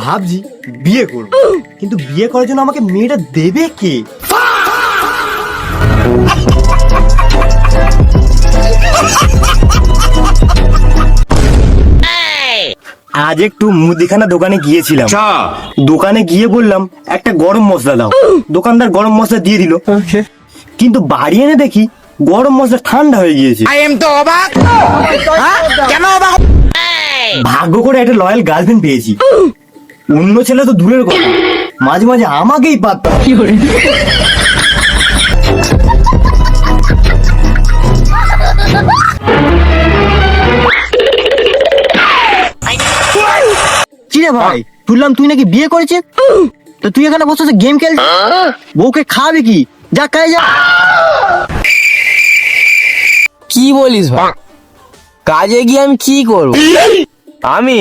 ভাবছি বিয়ে করব, কিন্তু বিয়ে করার জন্য আমাকে মেয়েটা দেবে কে? আজ একটু মুদিখানা দোকানে গিয়েছিলাম। দোকানে গিয়ে বললাম একটা গরম মশলা দাও, দোকানদার গরম মশলা দিয়ে দিল, কিন্তু বাড়ি এনে দেখি গরম মশলা ঠান্ডা হয়ে গিয়েছে। ভাগ্য করে একটা লয়াল গার্লফ্রেন্ড পেয়েছি, অন্য ছেলে তো দূরের কথা, মাঝে মাঝে আমাকেই পাত্তা। কিরে ভাই, শুনলাম তুই নাকি বিয়ে করেছিস, তো তুই এখানে বসে গেম খেলছিস? বউকে খাবি কি? যা কাজে যা। কি বলিস ভাই? কাজে গিয়ে আমি কি করব? আমি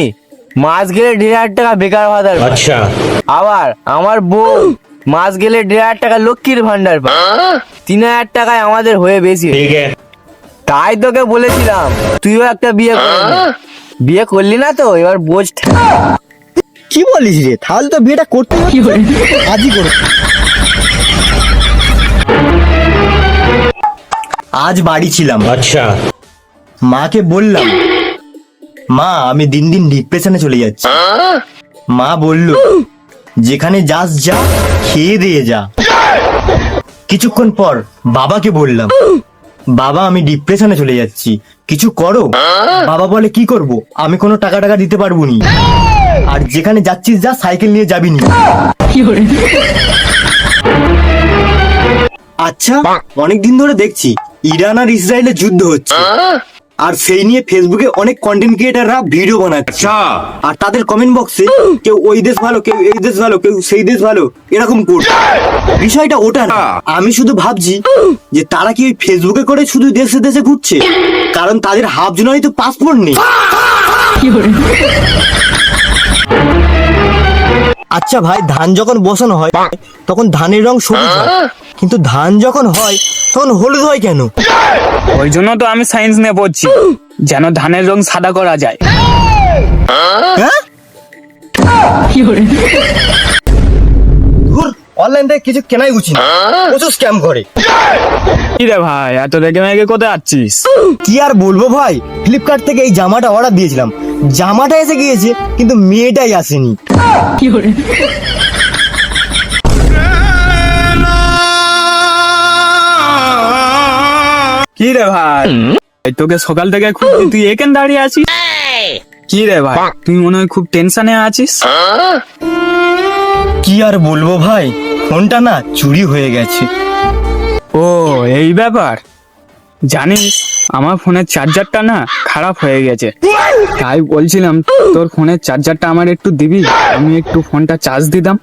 মাস গেলে 1,500 টাকা বেকার ভাতার পাই। আচ্ছা, আবার আমার বউ মাস গেলে 1,500 টাকা লক্ষ্মীর ভান্ডার পায়। 3,000 টাকায় আমাদের হয়ে বেশি। তাই তোকে বলেছিলাম তুইও একটা বিয়ে করবি। বিয়ে করলি না তো, এবার বোঝ। কি বলিস রে? তাহলে তো বিয়েটা করতে আজই করো। আজ বাড়ি ছিলাম, আচ্ছা, মাকে বললাম মা আমি দিন দিন ডিপ্রেশনে চলে যাচ্ছি। মা বলল যেখানে যাস যা, খেয়ে দিয়ে যা। কিছুক্ষণ পর বাবাকে বললাম বাবা আমি ডিপ্রেশনে চলে যাচ্ছি, কিছু করো। বাবা বলে কি করব, আমি কোনো টাকা দিতে পারবো নি, আর যেখানে যাচ্ছিস যা, সাইকেল নিয়ে যাবি নি। আচ্ছা, অনেকদিন ধরে দেখছি ইরান আর ইসরায়েলের যুদ্ধ হচ্ছে, আর সেই নিয়ে ফেসবুকে অনেক কন্টেন্ট ক্রিয়েটাররা ভিডিও বানাচ্ছে, আর তাদের কমেন্ট বক্সে কেউ ওই দেশ ভালো, কেউ এই দেশ ভালো, কেউ সেই দেশ ভালো, এরকম করছে। বিষয়টা ওটা না, আমি শুধু ভাবছি যে তারা কি ওই ফেসবুকে করে শুধু দেশে দেশে ঘুরছে, কারণ তাদের হাফ জনই তো পাসপোর্ট নেই। আচ্ছা ভাই, ধান যখন বসানো হয় তখন ধানের রং সবুজ হয়, কিন্তু ধান যখন হয় তখন হলুদ হয় কেন? ওই জন্য তো আমি সায়েন্স নিয়ে পড়ছি, যেন ধানের রং সাদা করা যায়। অনলাইন থেকে কিছু কেনাই উচিত না, প্রচুর স্ক্যাম করে। কি রে ভাই, এত রেগে মেগে কোথায় যাচ্ছিস? কি আর বলবো ভাই, ফ্লিপকার্ট থেকে এই জামাটা অর্ডার দিয়েছিলাম, জামাটা এসে গিয়েছে কিন্তু মেয়েটাই আসেনি। কি রে ভাই, তোকে সকাল থেকে খুঁজছি, তুই এখানে দাঁড়িয়ে আছিস? কি রে ভাই, তুই মনে হয় খুব টেনশনে আছিস। কি আর বলবো ভাই, ফোনটা না চুরি হয়ে গেছে। ও এই ব্যাপার, জানিস আমার ফোনের চার্জারটা না খারাপ হয়ে গেছে, তাই বলছিলাম তোর ফোনের চার্জারটা আমার একটু দিবি, আমি একটু ফোনটা চার্জ দিতাম।